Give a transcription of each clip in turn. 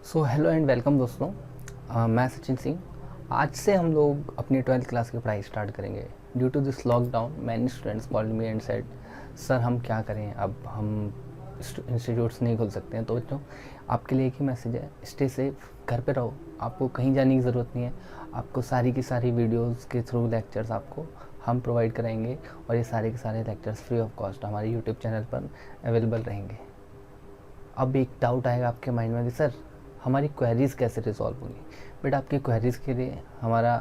So hello and welcome दोस्तों। मैं सचिन सिंह। आज से हम लोग अपनी 12th क्लास की पढ़ाई स्टार्ट करेंगे। Due to this lockdown many students called me and said sir हम क्या करें, अब हम इंस्टीट्यूट्स नहीं खोल सकते हैं। तो बच्चों आपके लिए एक ही मैसेज है, स्टे सेफ, घर पे रहो, आपको कहीं जाने की ज़रूरत नहीं है। आपको सारी की सारी वीडियोज़ के थ्रू लेक्चर्स आपको हम प्रोवाइड कराएंगे और ये सारे के सारे लेक्चर्स फ्री ऑफ कॉस्ट हमारे यूट्यूब चैनल पर अवेलेबल रहेंगे। अब एक डाउट आएगा आपके माइंड में कि सर हमारी क्वेरीज़ कैसे रिजॉल्व होंगी। बट आपकी क्वेरीज़ के लिए हमारा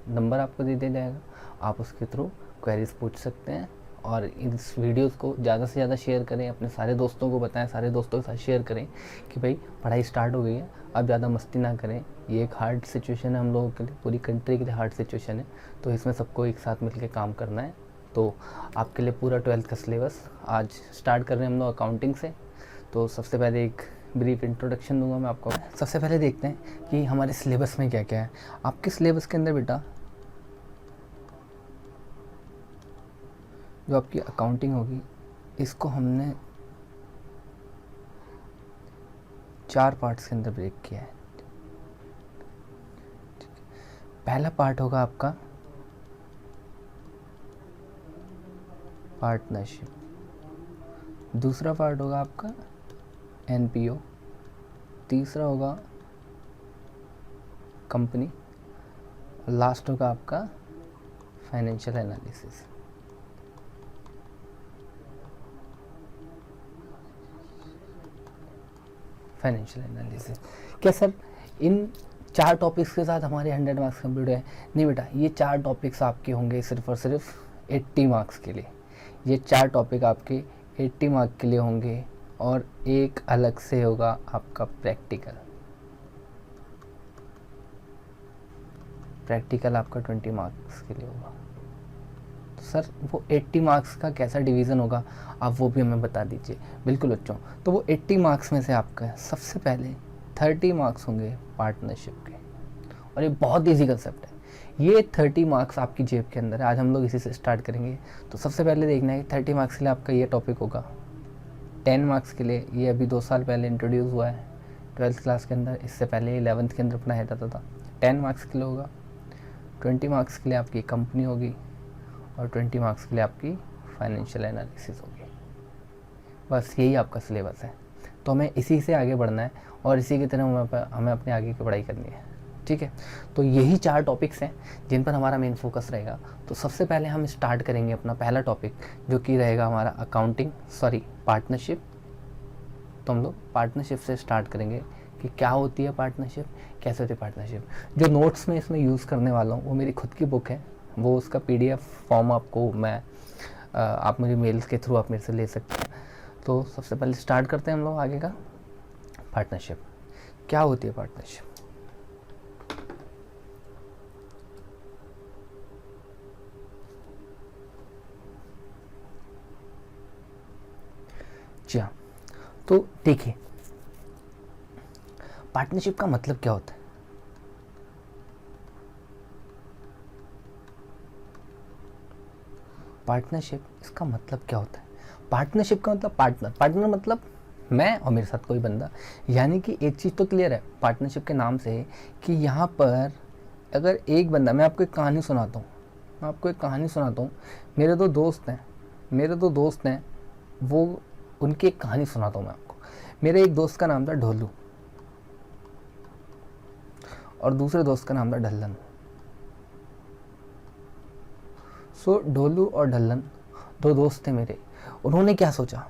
नंबर आपको दे दिया जाएगा, आप उसके थ्रू क्वेरीज़ पूछ सकते हैं। और इस वीडियोस को ज़्यादा से ज़्यादा शेयर करें, अपने सारे दोस्तों को बताएं, सारे दोस्तों के साथ शेयर करें कि भाई पढ़ाई स्टार्ट हो गई है, अब ज़्यादा मस्ती ना करें। ये एक हार्ड सिचुएशन है हम लोगों के लिए, पूरी कंट्री के लिए हार्ड सिचुएशन है, तो इसमें सबको एक साथ मिलकर काम करना है। तो आपके लिए पूरा 12th का सिलेबस आज स्टार्ट कर रहे हैं हम लोग अकाउंटिंग से। तो सबसे पहले एक ब्रीफ इंट्रोडक्शन दूंगा मैं आपको। सबसे पहले देखते हैं कि हमारे सिलेबस में क्या क्या है। आपके सिलेबस के अंदर बेटा जो आपकी अकाउंटिंग होगी, इसको हमने 4 पार्ट्स के अंदर ब्रेक किया है। पहला पार्ट होगा आपका पार्टनरशिप, दूसरा पार्ट होगा आपका एनपीओ, तीसरा होगा कंपनी, लास्ट होगा आपका फाइनेंशियल एनालिसिस। फाइनेंशियल एनालिसिस क्या सर इन 4 टॉपिक्स के साथ हमारे 100 मार्क्स कंप्लीट है? नहीं बेटा, ये 4 टॉपिक्स आपके होंगे सिर्फ और सिर्फ 80 मार्क्स के लिए। ये 4 टॉपिक आपके 80 मार्क्स के लिए होंगे और एक अलग से होगा आपका प्रैक्टिकल। प्रैक्टिकल आपका 20 मार्क्स के लिए होगा। तो सर वो 80 मार्क्स का कैसा डिवीज़न होगा, आप वो भी हमें बता दीजिए। बिल्कुल बच्चों, तो वो 80 मार्क्स में से आपका सबसे पहले 30 मार्क्स होंगे पार्टनरशिप के, और ये बहुत ईजी कंसेप्ट है। ये 30 मार्क्स आपकी जेब के अंदर है। आज हम लोग इसी से स्टार्ट करेंगे। तो सबसे पहले देखना है कि 30 मार्क्स के लिए आपका ये टॉपिक होगा। 10 मार्क्स के लिए ये अभी 2 साल पहले इंट्रोड्यूस हुआ है 12th क्लास के अंदर, इससे पहले 11th के अंदर पढ़ाया जाता था। 10 मार्क्स के लिए होगा। 20 मार्क्स के लिए आपकी कंपनी होगी और 20 मार्क्स के लिए आपकी फाइनेंशियल एनालिसिस होगी। बस यही आपका सिलेबस है। तो हमें इसी से आगे बढ़ना है और इसी की तरह हमें अपने आगे की पढ़ाई करनी है, ठीक है। तो यही 4 टॉपिक्स हैं जिन पर हमारा मेन फोकस रहेगा। तो सबसे पहले हम स्टार्ट करेंगे अपना पहला टॉपिक, जो कि रहेगा हमारा पार्टनरशिप। तो हम लोग पार्टनरशिप से स्टार्ट करेंगे कि क्या होती है पार्टनरशिप, कैसे होती है पार्टनरशिप। जो नोट्स में इसमें यूज़ करने वाला हूँ वो मेरी खुद की बुक है, वो उसका PDF फॉर्म आपको आप मुझे मेल्स के थ्रू आप मेरे से ले सकते हैं। तो सबसे पहले स्टार्ट करते हैं हम लोग आगे का। पार्टनरशिप क्या होती है? पार्टनरशिप जी हाँ, तो देखिए पार्टनरशिप का मतलब क्या होता है। पार्टनरशिप इसका मतलब क्या होता है? पार्टनरशिप का मतलब पार्टनर मतलब मैं और मेरे साथ कोई बंदा। यानी कि एक चीज़ तो क्लियर है पार्टनरशिप के नाम से कि यहाँ पर अगर एक बंदा, मैं आपको एक कहानी सुनाता हूँ। मेरे दो दोस्त हैं, वो उनकी एक कहानी सुनाता हूँ मैं आपको। मेरे एक दोस्त का नाम था ढोलू और दूसरे दोस्त का नाम था ढल्लन। सो ढोलू और ढल्लन 2 दोस्त थे मेरे। उन्होंने क्या सोचा,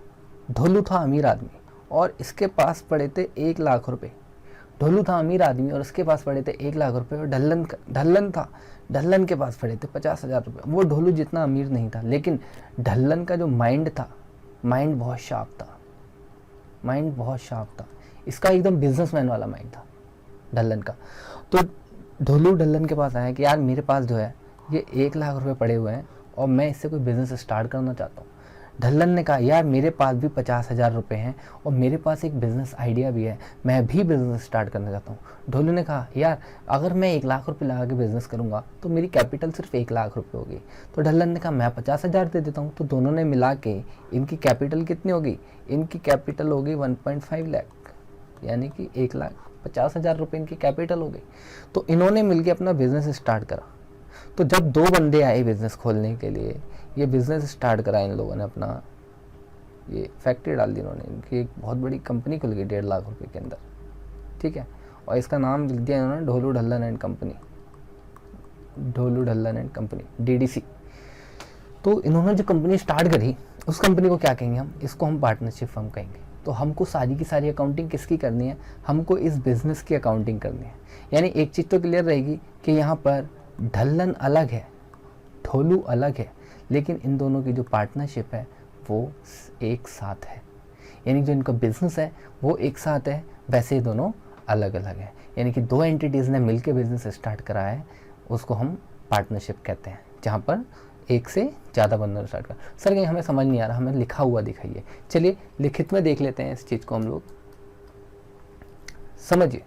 ढोलू था अमीर आदमी और इसके पास पड़े थे 1 लाख रुपए। ढोलू था अमीर आदमी और इसके पास पड़े थे 1 लाख रुपए, और ढल्लन के पास पड़े थे 50,000 रुपये। वो ढोलू जितना अमीर नहीं था, लेकिन ढल्लन का जो माइंड था, माइंड बहुत शार्प था। इसका एकदम बिजनेसमैन वाला माइंड था ढल्लन का। तो ढोलू ढल्लन के पास आया कि यार मेरे पास जो है ये 1 लाख रुपए पड़े हुए हैं और मैं इससे कोई बिज़नेस स्टार्ट करना चाहता हूँ। ढल्लन ने कहा यार मेरे पास भी 50,000 रुपये हैं और मेरे पास एक बिज़नेस आइडिया भी है, मैं भी बिज़नेस स्टार्ट करना चाहता हूँ। ढोलू ने कहा यार अगर मैं 1 लाख रुपये लगा के बिज़नेस करूँगा तो मेरी कैपिटल सिर्फ 1 लाख रुपये होगी। तो ढल्लन ने कहा मैं 50,000 दे देता हूँ। तो दोनों ने मिला के इनकी कैपिटल कितनी होगी? इनकी कैपिटल होगी 1.5 लाख, यानी कि 1,50,000 50,000 रुपये इनकी कैपिटल हो गई। तो इन्होंने मिलके अपना बिजनेस स्टार्ट करा। तो जब 2 बंदे आए बिजनेस खोलने के लिए, ये बिजनेस स्टार्ट करा इन लोगों ने अपना, ये फैक्ट्री डाल दी इन्होंने, इनकी एक बहुत बड़ी कंपनी खुल गई 1.5 लाख रुपए के अंदर, ठीक है। और इसका नाम लिख दिया इन्होंने Dholu Dhallan and company, Dholu Dhallan and company, DDC। तो इन्होंने जो कंपनी स्टार्ट करी, उस कंपनी को क्या कहेंगे हम, इसको हम पार्टनरशिप फर्म कहेंगे। तो हमको सारी की सारी अकाउंटिंग किसकी करनी है, हमको इस बिज़नेस की अकाउंटिंग करनी है। यानी एक चीज़ तो क्लियर रहेगी कि यहाँ पर ढल्लन अलग है, ढोलू अलग है, लेकिन इन दोनों की जो पार्टनरशिप है वो एक साथ है। यानी जो इनका बिजनेस है वो एक साथ है, वैसे ही दोनों अलग अलग है। यानी कि 2 एंटिटीज़ ने मिलकर बिजनेस स्टार्ट करा है, उसको हम पार्टनरशिप कहते हैं, जहाँ पर एक से ज़्यादा बंदों ने स्टार्ट करा। सर कहीं हमें समझ नहीं आ रहा, हमें लिखा हुआ दिखाइए। चलिए लिखित में देख लेते हैं इस चीज़ को हम लोग, समझिए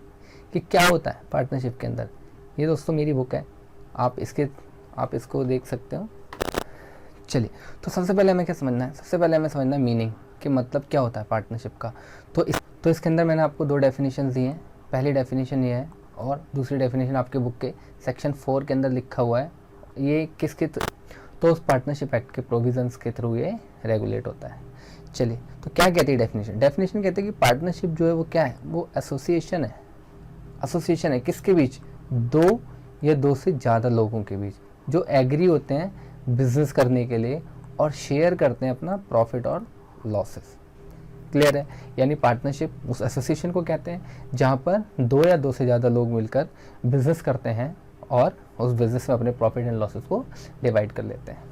कि क्या होता है पार्टनरशिप के अंदर। ये दोस्तों मेरी बुक है, आप इसको देख सकते हो। चलिए, तो सबसे पहले हमें क्या समझना है, सबसे पहले हमें समझना है मीनिंग कि मतलब क्या होता है पार्टनरशिप का। तो इसके अंदर मैंने आपको 2 डेफिनेशन दी हैं। पहली डेफिनेशन ये है और दूसरी डेफिनेशन आपके बुक के सेक्शन 4 के अंदर लिखा हुआ है। ये किसके तो उस पार्टनरशिप एक्ट के प्रोविजंस के थ्रू ये रेगुलेट होता है। चलिए, तो क्या कहती है डेफिनेशन, डेफिनेशन कहते हैं कि पार्टनरशिप जो है वो क्या है, वो एसोसिएशन है। एसोसिएशन है किसके बीच, 2 या 2 से ज़्यादा लोगों के बीच, जो एग्री होते हैं बिजनेस करने के लिए और शेयर करते हैं अपना प्रॉफिट और लॉसेस। क्लियर है। यानी पार्टनरशिप उस एसोसिएशन को कहते हैं जहाँ पर 2 या 2 से ज़्यादा लोग मिलकर बिजनेस करते हैं और उस बिजनेस में अपने प्रॉफिट एंड लॉसेस को डिवाइड कर लेते हैं।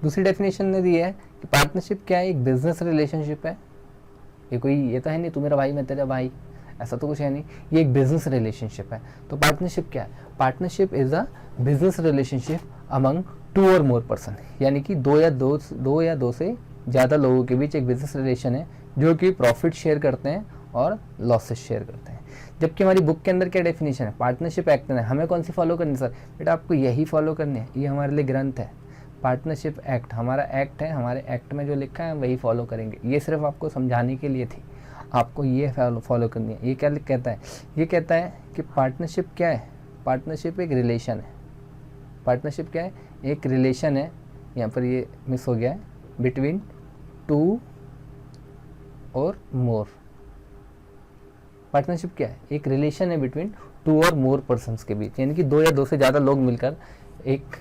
दूसरी डेफिनेशन ने दी है कि पार्टनरशिप क्या है, एक बिजनेस रिलेशनशिप है। ये कोई ये तो है नहीं तू मेरा भाई मैं तेरा भाई, ऐसा तो कुछ है नहीं, ये एक बिजनेस रिलेशनशिप है। तो पार्टनरशिप क्या है, partnership is a business relationship among 2 और मोर पर्सन। यानी कि 2 या 2 से ज़्यादा लोगों के बीच एक बिजनेस रिलेशन है जो कि प्रॉफिट शेयर करते हैं और लॉसेस शेयर करते हैं। जबकि हमारी बुक के अंदर क्या डेफिनेशन है, पार्टनरशिप एक्ट है, हमें कौन सी फॉलो करनी है सर, बेटा आपको यही फॉलो करनी है, ये हमारे लिए ग्रंथ है। पार्टनरशिप एक्ट हमारा एक्ट है, हमारे एक्ट में जो लिखा है वही फॉलो करेंगे। ये सिर्फ आपको समझाने के लिए थी, आपको ये फॉलो करनी है। ये क्या कहता है, ये कहता है कि पार्टनरशिप क्या है, पार्टनरशिप एक रिलेशन है। पार्टनरशिप क्या है, एक रिलेशन है, यहाँ पर ये मिस हो गया है, बिटवीन 2 और मोर। पार्टनरशिप क्या है, एक रिलेशन है बिटवीन 2 और मोर पर्सन्स के बीच। यानी कि 2 या 2 से ज़्यादा लोग मिलकर एक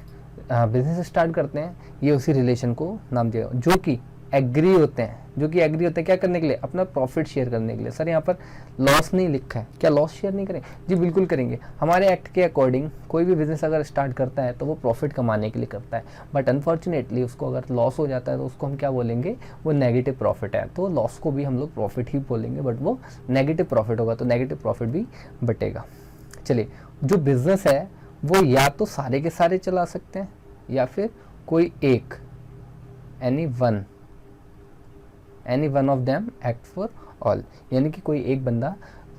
बिजनेस स्टार्ट करते हैं, ये उसी रिलेशन को नाम दिया, जो कि एग्री होते हैं, क्या करने के लिए, अपना प्रॉफिट शेयर करने के लिए। सर यहाँ पर लॉस नहीं लिखा है, क्या लॉस शेयर नहीं करेंगे, जी बिल्कुल करेंगे। हमारे एक्ट के अकॉर्डिंग कोई भी बिजनेस अगर स्टार्ट करता है तो वो प्रॉफिट कमाने के लिए करता है, बट अनफॉर्चुनेटली उसको अगर लॉस हो जाता है तो उसको हम क्या बोलेंगे, वो नेगेटिव प्रॉफिट है। तो लॉस को भी हम लोग प्रॉफिट ही बोलेंगे, बट वो नेगेटिव प्रॉफिट होगा, तो नेगेटिव प्रॉफिट भी बटेगा। चलिए, जो बिजनेस है वो या तो सारे के सारे चला सकते हैं या फिर कोई एक, any one of them act for all. यानी कि कोई एक बंदा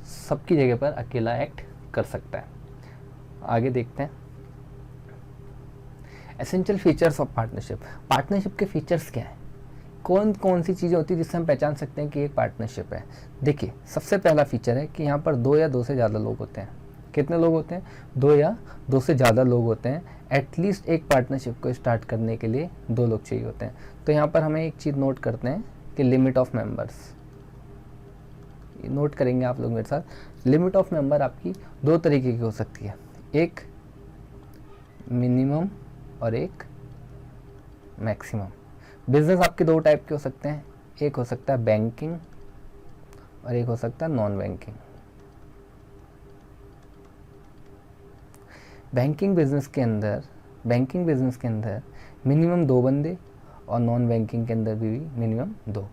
सबकी जगह पर अकेला एक्ट कर सकता है। आगे देखते हैं essential features of partnership. Partnership के फीचर्स क्या हैं, कौन कौन सी चीज़ें होती है जिससे हम पहचान सकते हैं कि एक पार्टनरशिप है। देखिए, सबसे पहला फीचर है कि यहाँ पर 2 या 2 से ज़्यादा लोग होते हैं। कितने लोग होते हैं, 2 या 2 से ज़्यादा लोग होते हैं। एटलीस्ट एक पार्टनरशिप को स्टार्ट करने के लिए 2 लोग चाहिए होते हैं। तो यहाँ पर हमें एक चीज़ नोट करते हैं कि लिमिट ऑफ मेंबर्स, नोट करेंगे आप लोग मेरे साथ। लिमिट ऑफ मेंबर आपकी 2 तरीके की हो सकती है, एक मिनिमम और एक मैक्सिमम। बिजनेस आपके 2 टाइप के हो सकते हैं, एक हो सकता है बैंकिंग और एक हो सकता है नॉन बैंकिंग। बैंकिंग बिजनेस के अंदर मिनिमम 2 बंदे और नॉन बैंकिंग के अंदर भी मिनिमम 2।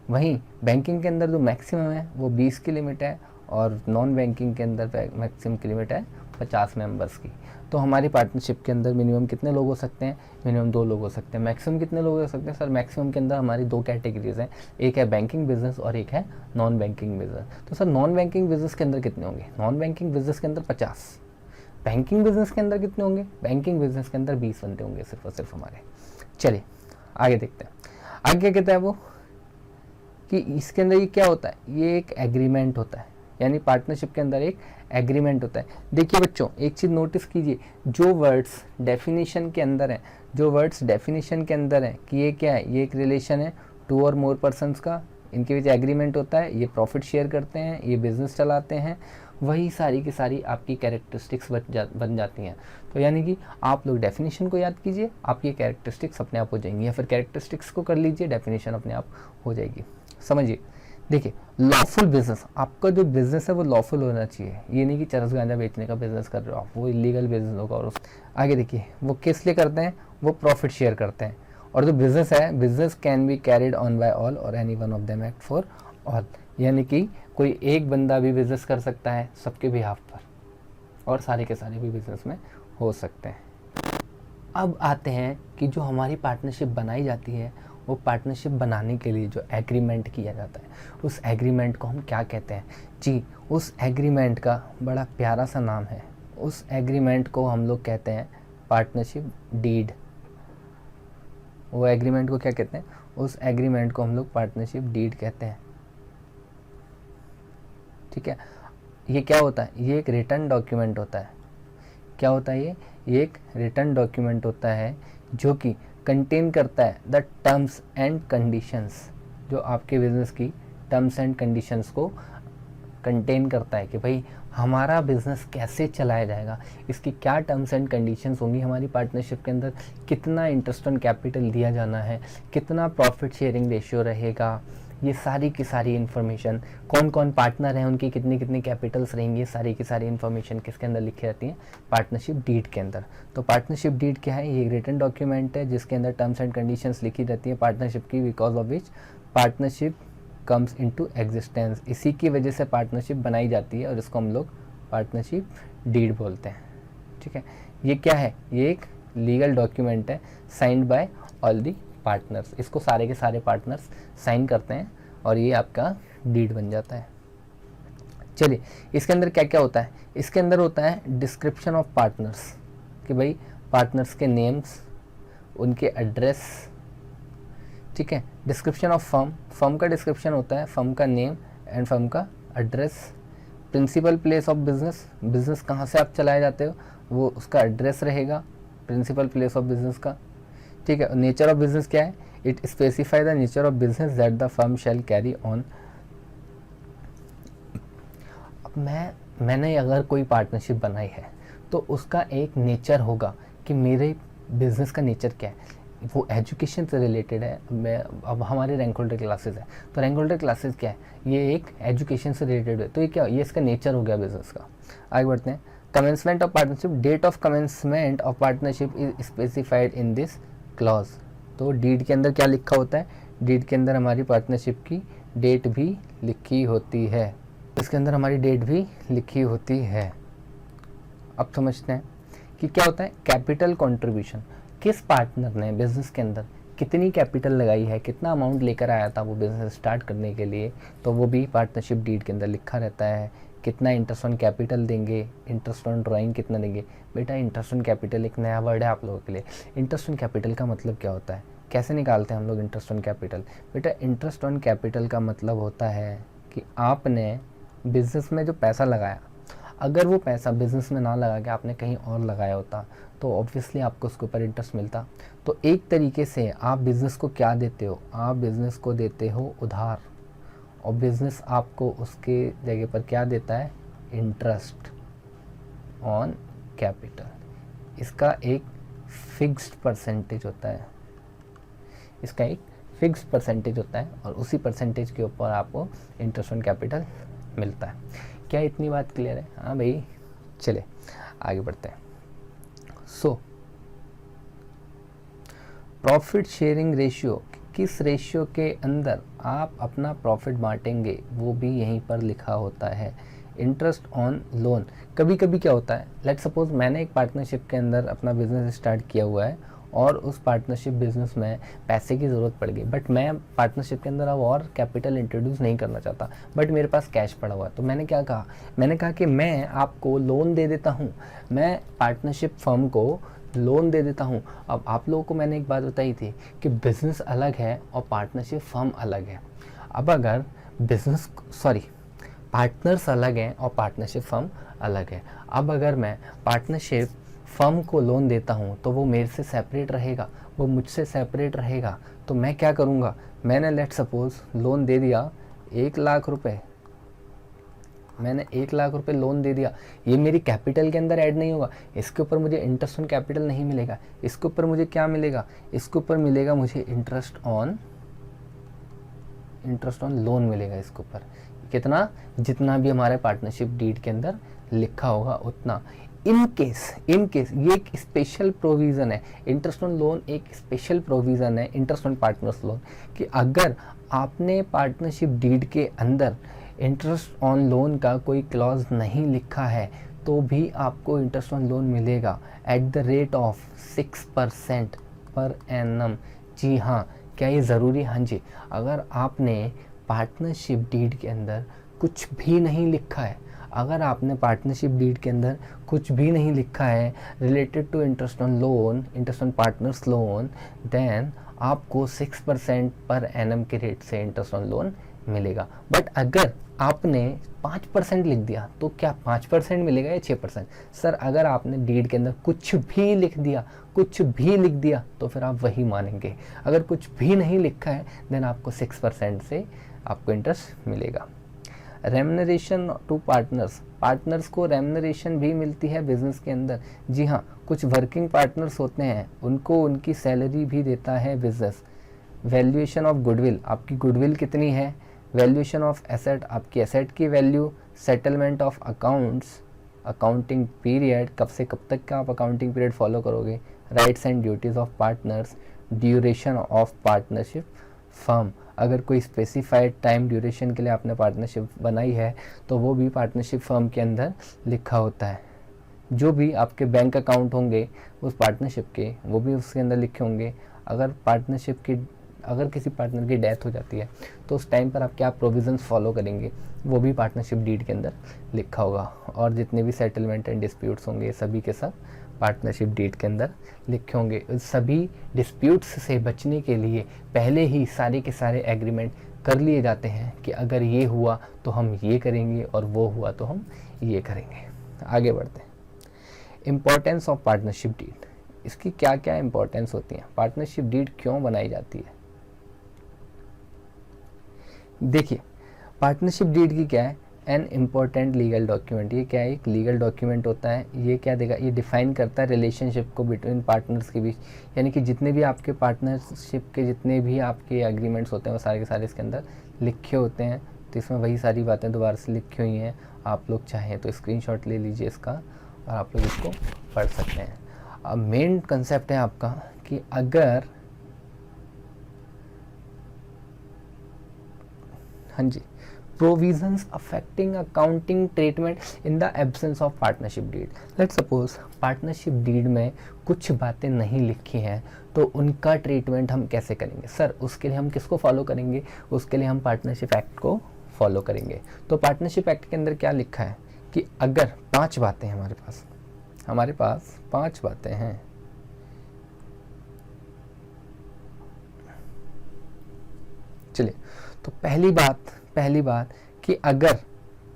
वहीं बैंकिंग के अंदर जो मैक्सिमम है वो 20 की लिमिट है और नॉन बैंकिंग के अंदर मैक्सिमम की लिमिट है 50 मेंबर्स की। तो हमारी पार्टनरशिप के अंदर मिनिमम कितने लोग हो सकते हैं, मिनिमम 2 लोग हो सकते हैं। मैक्सिमम कितने लोग हो सकते हैं सर, मैक्सिमम के अंदर हमारी 2 कैटेगरीज हैं, एक है बैंकिंग बिजनेस और एक है नॉन बैंकिंग बिजनेस। तो सर नॉन बैंकिंग बिजनेस के अंदर कितने होंगे, नॉन बैंकिंग बिजनेस के अंदर 50। बैंकिंग बिजनेस के अंदर कितने होंगे, बैंकिंग बिजनेस के अंदर 20 बंदे होंगे सिर्फ और सिर्फ हमारे। चलिए आगे देखते हैं। आगे क्या कहता है वो कि इसके अंदर ये क्या होता है, ये एक एग्रीमेंट होता है। यानी पार्टनरशिप के अंदर एक एग्रीमेंट होता है। देखिए बच्चों, एक चीज़ नोटिस कीजिए, जो वर्ड्स डेफिनेशन के अंदर हैं, जो वर्ड्स डेफिनेशन के अंदर हैं कि ये क्या है, ये एक रिलेशन है 2 और मोर पर्सन्स का, इनके बीच एग्रीमेंट होता है, ये प्रॉफिट शेयर करते हैं, ये बिजनेस चलाते हैं, वही सारी की सारी आपकी कैरेक्टरिस्टिक्स बन जाती हैं। तो यानी कि आप लोग डेफिनेशन को याद कीजिए, आपकी कैरेक्टरिस्टिक्स अपने आप हो जाएंगी, या फिर कैरेक्टरिस्टिक्स को कर लीजिए, डेफिनेशन अपने आप हो जाएगी। समझिए, देखिए लॉफुल बिजनेस, आपका जो बिजनेस है वो लॉफुल होना चाहिए। ये नहीं कि चरस गांजा बेचने का बिजनेस कर रहे हो आप, वो इलीगल बिजनेस होगा। और आगे देखिए, वो किस लिए करते हैं, वो प्रॉफिट शेयर करते हैं। और जो बिजनेस है, business can be carried on by all or any one of them act for all, यानी कि कोई एक बंदा भी बिजनेस कर सकता है सबके बिहाफ पर, और सारे के सारे भी बिजनेस में हो सकते हैं। अब आते हैं कि जो हमारी पार्टनरशिप बनाई जाती है, वो पार्टनरशिप बनाने के लिए जो एग्रीमेंट किया जाता है, उस एग्रीमेंट को हम क्या कहते हैं जी? उस एग्रीमेंट का बड़ा प्यारा सा नाम है, उस एग्रीमेंट को हम लोग कहते हैं पार्टनरशिप डीड। वो एग्रीमेंट को क्या कहते हैं? उस एग्रीमेंट को हम लोग पार्टनरशिप डीड कहते हैं। ठीक है, ये क्या होता है? ये एक रिटर्न डॉक्यूमेंट होता है। क्या होता है ये एक रिटर्न डॉक्यूमेंट होता है जो कि कंटेन करता है द टर्म्स एंड कंडीशंस, जो आपके बिजनेस की टर्म्स एंड कंडीशंस को कंटेन करता है कि भाई हमारा बिजनेस कैसे चलाया जाएगा, इसकी क्या टर्म्स एंड कंडीशंस होंगी हमारी पार्टनरशिप के अंदर, कितना इंटरेस्ट ऑन कैपिटल दिया जाना है, कितना प्रॉफिट शेयरिंग रेशियो रहेगा, ये सारी की सारी इन्फॉर्मेशन, कौन कौन पार्टनर हैं, उनकी कितनी कितनी कैपिटल्स रहेंगी, सारी की सारी इन्फॉर्मेशन किसके अंदर लिखी रहती है? पार्टनरशिप डीड के अंदर। तो पार्टनरशिप डीड क्या है? ये रिटन डॉक्यूमेंट है जिसके अंदर टर्म्स एंड कंडीशंस लिखी रहती है पार्टनरशिप की, because of which partnership comes into existence. इसी की वजह से पार्टनरशिप बनाई जाती है और इसको हम लोग पार्टनरशिप डीड बोलते हैं। ठीक है, ये क्या है? ये एक लीगल डॉक्यूमेंट है signed by all the partners. इसको सारे के सारे पार्टनर्स साइन करते हैं और ये आपका डीड बन जाता है। चलिए, इसके अंदर क्या क्या होता है? इसके अंदर होता है डिस्क्रिप्शन ऑफ पार्टनर्स, कि भाई पार्टनर्स के नेम्स, उनके एड्रेस। ठीक है, डिस्क्रिप्शन ऑफ फर्म, फर्म का डिस्क्रिप्शन होता है, फर्म का नेम एंड फर्म का address. Principal place of business, business कहाँ से आप चलाए जाते हो वो उसका एड्रेस रहेगा, प्रिंसिपल प्लेस ऑफ बिजनेस का। ठीक है, नेचर ऑफ बिजनेस क्या है? It specify the nature of business that the firm shall carry on. अब मैंने अगर कोई पार्टनरशिप बनाई है तो उसका एक नेचर होगा कि मेरे बिजनेस का नेचर क्या है। वो एजुकेशन से रिलेटेड है। अब हमारे रैंक होल्डर क्लासेस है, तो रैंक होल्डर क्लासेस क्या है? ये एक एजुकेशन से रिलेटेड है, तो ये क्या? ये इसका नेचर हो गया बिजनेस का। आगे बढ़ते हैं। Commencement of partnership, date of commencement of partnership is specified in this clause. तो डीड के अंदर क्या लिखा होता है? डीड के अंदर हमारी पार्टनरशिप की डेट भी लिखी होती है, इसके अंदर हमारी डेट भी लिखी होती है। अब समझते हैं कि क्या होता है कैपिटल कंट्रीब्यूशन। किस पार्टनर ने बिजनेस के अंदर कितनी कैपिटल लगाई है, कितना अमाउंट लेकर आया था वो बिजनेस स्टार्ट करने के लिए, तो वो भी पार्टनरशिप डीड के अंदर लिखा रहता है। कितना इंटरेस्ट ऑन कैपिटल देंगे, इंटरेस्ट ऑन ड्राइंग कितना देंगे। बेटा इंटरेस्ट ऑन कैपिटल एक नया वर्ड है आप लोगों के लिए। इंटरेस्ट ऑन कैपिटल का मतलब क्या होता है? कैसे निकालते हैं हम लोग इंटरेस्ट ऑन कैपिटल? बेटा इंटरेस्ट ऑन कैपिटल का मतलब होता है कि आपने बिजनेस में जो पैसा लगाया, अगर वो पैसा बिजनेस में ना लगा के आपने कहीं और लगाया होता तो ऑब्वियसली आपको उसके ऊपर इंटरेस्ट मिलता। तो एक तरीके से आप बिज़नेस को क्या देते हो? आप बिज़नेस को देते हो उधार, और बिज़नेस आपको उसके जगह पर क्या देता है? Interest on capital. इसका एक फिक्स्ड परसेंटेज होता है, इसका एक फिक्स्ड परसेंटेज होता है और उसी परसेंटेज के ऊपर आपको इंटरेस्ट ऑन कैपिटल मिलता है। क्या इतनी बात क्लियर है? हाँ भाई, चले आगे बढ़ते हैं। सो प्रॉफिट शेयरिंग रेशियो, किस रेशियो के अंदर आप अपना प्रॉफिट बांटेंगे वो भी यहीं पर लिखा होता है। इंटरेस्ट ऑन लोन, कभी कभी क्या होता है, लेट सपोज मैंने एक पार्टनरशिप के अंदर अपना बिजनेस स्टार्ट किया हुआ है और उस पार्टनरशिप बिजनेस में पैसे की ज़रूरत पड़ गई, बट मैं पार्टनरशिप के अंदर अब और कैपिटल इंट्रोड्यूस नहीं करना चाहता, बट मेरे पास कैश पड़ा हुआ है। तो मैंने क्या कहा? मैंने कहा कि मैं आपको लोन दे देता हूँ, मैं पार्टनरशिप फर्म को लोन दे देता हूँ। अब आप लोगों को मैंने एक बात बताई थी कि बिज़नेस अलग है और पार्टनरशिप फर्म अलग है। अब अगर पार्टनर्स अलग हैं और पार्टनरशिप फर्म अलग है। अब अगर मैं पार्टनरशिप फर्म को लोन देता हूँ तो वो मेरे से सेपरेट रहेगा, वो मुझसे सेपरेट रहेगा। तो मैं क्या करूँगा, मैंने लेट सपोज लोन दे दिया 1,00,000 रुपये, मैंने 1,00,000 रुपये लोन दे दिया, ये मेरी कैपिटल के अंदर ऐड नहीं होगा, इसके ऊपर मुझे इंटरेस्ट ऑन कैपिटल नहीं मिलेगा, इसके ऊपर मुझे क्या मिलेगा, इसके ऊपर मिलेगा मुझे इंटरेस्ट ऑन लोन मिलेगा। इसके ऊपर कितना, जितना भी हमारे पार्टनरशिप डीड के अंदर लिखा होगा उतना। इन केस ये एक स्पेशल प्रोविज़न है, इंटरेस्ट ऑन लोन एक स्पेशल प्रोविज़न है इंटरेस्ट ऑन पार्टनर्स लोन, कि अगर आपने पार्टनरशिप डीड के अंदर इंटरेस्ट ऑन लोन का कोई क्लॉज नहीं लिखा है तो भी आपको इंटरेस्ट ऑन लोन मिलेगा एट द रेट ऑफ 6% पर एनम। जी हाँ, क्या ये ज़रूरी? हाँ जी। अगर आपने पार्टनरशिप डीड के अंदर कुछ भी नहीं लिखा है, अगर आपने पार्टनरशिप डीड के अंदर कुछ भी नहीं लिखा है related to interest on loan, interest on partners loan, then आपको 6% पर एनम के रेट से इंटरेस्ट ऑन लोन मिलेगा। बट अगर आपने 5% लिख दिया तो क्या 5% मिलेगा या 6%? सर अगर आपने डीड के अंदर कुछ भी लिख दिया तो फिर आप वही मानेंगे। अगर कुछ भी नहीं लिखा है देन आपको 6% से आपको इंटरेस्ट मिलेगा। रेम्युनरेशन टू पार्टनर्स को रेम्युनरेशन भी मिलती है बिजनेस के अंदर। जी हाँ, कुछ वर्किंग पार्टनर्स होते हैं, उनको उनकी सैलरी भी देता है बिजनेस। वैल्यूएशन ऑफ गुडविल, आपकी गुडविल कितनी है, वैल्यूएशन ऑफ एसेट, आपकी एसेट की value, settlement of accounts, accounting period, कब से कब तक का आप अकाउंटिंग पीरियड फॉलो करोगे, rights and duties of partners, duration of partnership firm, अगर कोई स्पेसिफाइड टाइम ड्यूरेशन के लिए आपने पार्टनरशिप बनाई है तो वो भी पार्टनरशिप फर्म के अंदर लिखा होता है। जो भी आपके बैंक अकाउंट होंगे उस पार्टनरशिप के, वो भी उसके अंदर लिखे होंगे। अगर किसी पार्टनर की डेथ हो जाती है तो उस टाइम पर आप क्या प्रोविजंस फॉलो करेंगे वो भी पार्टनरशिप डीड के अंदर लिखा होगा। और जितने भी सेटलमेंट एंड डिस्प्यूट्स होंगे सभी के सब पार्टनरशिप डीड के अंदर लिखे होंगे। सभी डिस्प्यूट्स से बचने के लिए पहले ही सारे के सारे एग्रीमेंट कर लिए जाते हैं कि अगर ये हुआ तो हम ये करेंगे और वो हुआ तो हम ये करेंगे। आगे बढ़ते हैं। इम्पोर्टेंस ऑफ पार्टनरशिप डीड, इसकी क्या क्या इम्पोर्टेंस होती है, पार्टनरशिप डीड क्यों बनाई जाती है? देखिए, पार्टनरशिप डीड की क्या है, एन इम्पॉर्टेंट लीगल डॉक्यूमेंट। ये क्या है, एक लीगल डॉक्यूमेंट होता है। ये क्या देगा, ये डिफाइन करता है रिलेशनशिप को बिटवीन पार्टनर्स के बीच, यानी कि जितने भी आपके पार्टनरशिप के जितने भी आपके एग्रीमेंट्स होते हैं वो सारे के सारे इसके अंदर लिखे होते हैं। तो इसमें वही सारी बातें दोबारा से लिखी हुई हैं। आप लोग चाहें तो स्क्रीनशॉट ले लीजिए इसका और आप लोग इसको पढ़ सकते हैं। अब मेन कंसेप्ट है आपका कि अगर, हाँ जी, provisions affecting accounting treatment in the absence of partnership deed. Let suppose partnership deed में कुछ बातें नहीं लिखी हैं तो उनका ट्रीटमेंट हम कैसे करेंगे? सर उसके लिए हम किसको फॉलो करेंगे? उसके लिए हम पार्टनरशिप एक्ट को फॉलो करेंगे। तो पार्टनरशिप एक्ट के अंदर क्या लिखा है कि अगर 5 बातें हैं हमारे पास 5 बातें हैं। चलिए, तो पहली बात कि अगर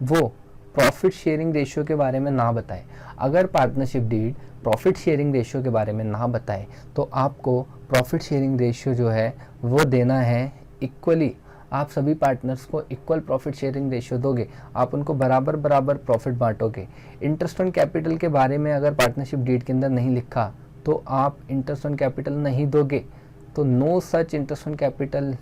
वो प्रॉफिट शेयरिंग रेशियो के बारे में ना बताए, अगर partnership deed profit sharing ratio के बारे में ना बताए तो आपको प्रॉफिट शेयरिंग रेशियो जो है वो देना है इक्वली। आप सभी पार्टनर्स को इक्वल प्रॉफिट शेयरिंग रेशियो दोगे, आप उनको बराबर प्रॉफिट बांटोगे। इंटरेस्ट ऑन कैपिटल के बारे में अगर पार्टनरशिप डीड के अंदर नहीं लिखा तो आप इंटरेस्ट ऑन कैपिटल नहीं दोगे। तो no such interest on capital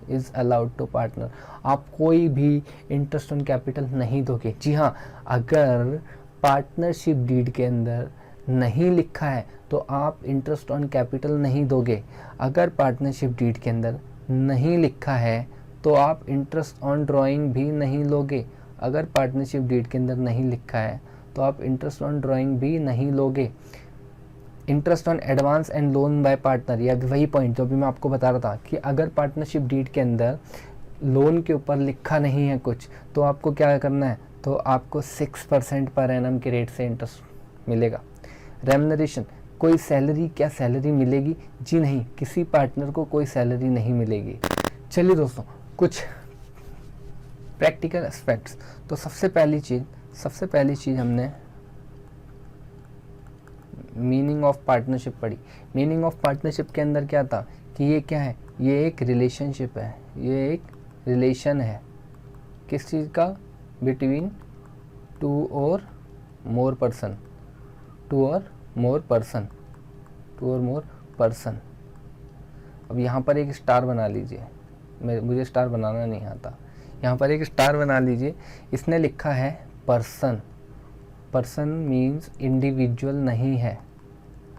is allowed to partner, आप कोई भी इंटरेस्ट ऑन कैपिटल नहीं दोगे। जी हाँ, अगर पार्टनरशिप डीड के अंदर नहीं लिखा है तो आप इंटरेस्ट ऑन कैपिटल नहीं दोगे। अगर पार्टनरशिप डीड के अंदर नहीं लिखा है तो आप इंटरेस्ट ऑन ड्राइंग भी नहीं लोगे। अगर पार्टनरशिप डीड के अंदर नहीं लिखा है तो आप इंटरेस्ट ऑन ड्राइंग भी नहीं लोगे। Interest on advance and loan by partner, या वही पॉइंट जो भी मैं आपको बता रहा था कि अगर पार्टनरशिप डीड के अंदर लोन के ऊपर लिखा नहीं है कुछ तो आपको क्या करना है, तो आपको 6% पर एनम के रेट से इंटरेस्ट मिलेगा। रेम्युनरेशन, कोई सैलरी, क्या सैलरी मिलेगी? जी नहीं, किसी पार्टनर को कोई सैलरी नहीं मिलेगी। चलिए दोस्तों, कुछ प्रैक्टिकल एस्पेक्ट्स। तो सबसे पहली चीज़ हमने मीनिंग ऑफ पार्टनरशिप पढ़ी। मीनिंग ऑफ पार्टनरशिप के अंदर क्या था कि ये क्या है, ये एक रिलेशनशिप है, ये एक रिलेशन है किस चीज़ का, बिटवीन टू और मोर पर्सन, टू और मोर पर्सन। अब यहाँ पर एक स्टार बना लीजिए, मुझे स्टार बनाना नहीं आता, यहाँ पर एक स्टार बना लीजिए। इसने लिखा है पर्सन। पर्सन मीन्स इंडिविजुअल नहीं है,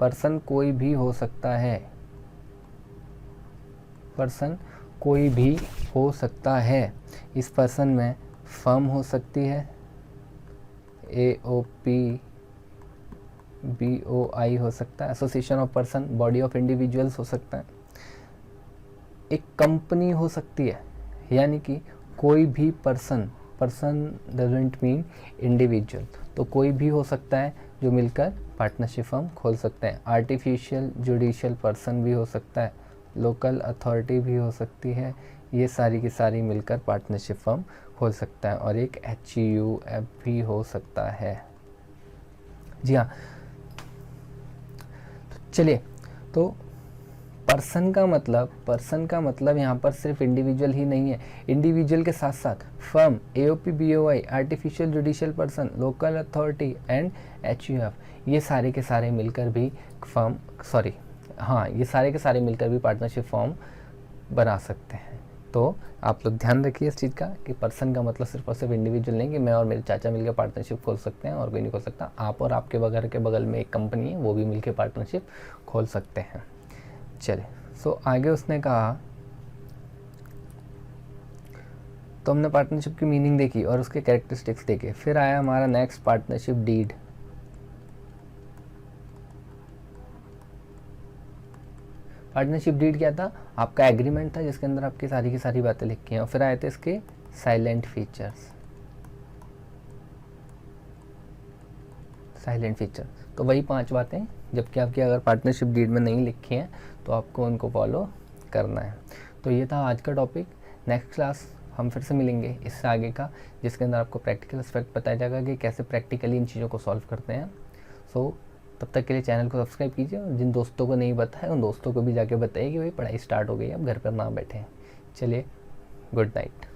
पर्सन कोई भी हो सकता है, पर्सन कोई भी हो सकता है। इस पर्सन में फर्म हो सकती है, AOP BOI हो सकता है, association of person, body of individuals हो सकता है, एक कंपनी हो सकती है, यानी कि कोई भी पर्सन डजंट मीन इंडिविजुअल, तो कोई भी हो सकता है जो मिलकर पार्टनरशिप फर्म खोल सकते हैं। आर्टिफिशियल जुडिशियल पर्सन भी हो सकता है, लोकल अथॉरिटी भी हो सकती है, ये सारी की सारी मिलकर पार्टनरशिप फर्म खोल सकता है। और एक HUF भी हो सकता है। जी हाँ, चलिए, तो पर्सन का मतलब यहाँ पर सिर्फ इंडिविजुअल ही नहीं है, इंडिविजुअल के साथ साथ firm, AOP BOI, artificial judicial person, local authority and HUF, ये सारे के सारे मिलकर भी ये सारे के सारे मिलकर भी पार्टनरशिप फॉर्म बना सकते हैं। तो आप लोग ध्यान रखिए इस चीज़ का कि पर्सन का मतलब सिर्फ और सिर्फ इंडिविजुअल नहीं कि मैं और मेरे चाचा मिलकर पार्टनरशिप खोल सकते हैं और कोई नहीं खोल सकता। आप और आपके घर के बगल में एक कंपनी है, वो भी मिलकर पार्टनरशिप खोल सकते हैं। चलिए, सो आगे उसने कहा, तो हमने पार्टनरशिप की मीनिंग देखी और उसके कैरेक्टरिस्टिक्स देखे। फिर आया हमारा next partnership deed. Partnership deed क्या था, आपका एग्रीमेंट था जिसके अंदर आपकी सारी की सारी बातें लिखी हैं। और फिर आए थे इसके साइलेंट फीचर्स। तो वही 5 बातें, जबकि आपकी अगर पार्टनरशिप डीड में नहीं लिखी हैं तो आपको उनको फॉलो करना है। तो ये था आज का टॉपिक। नेक्स्ट क्लास हम फिर से मिलेंगे इससे आगे का, जिसके अंदर आपको प्रैक्टिकल एस्पेक्ट बताया जाएगा कि कैसे प्रैक्टिकली इन चीज़ों को सॉल्व करते हैं। सो तब तक के लिए चैनल को सब्सक्राइब कीजिए और जिन दोस्तों को नहीं पता है उन दोस्तों को भी जाके बताइए कि भाई पढ़ाई स्टार्ट हो गई है, अब घर पर ना बैठें। चलिए, गुड नाइट।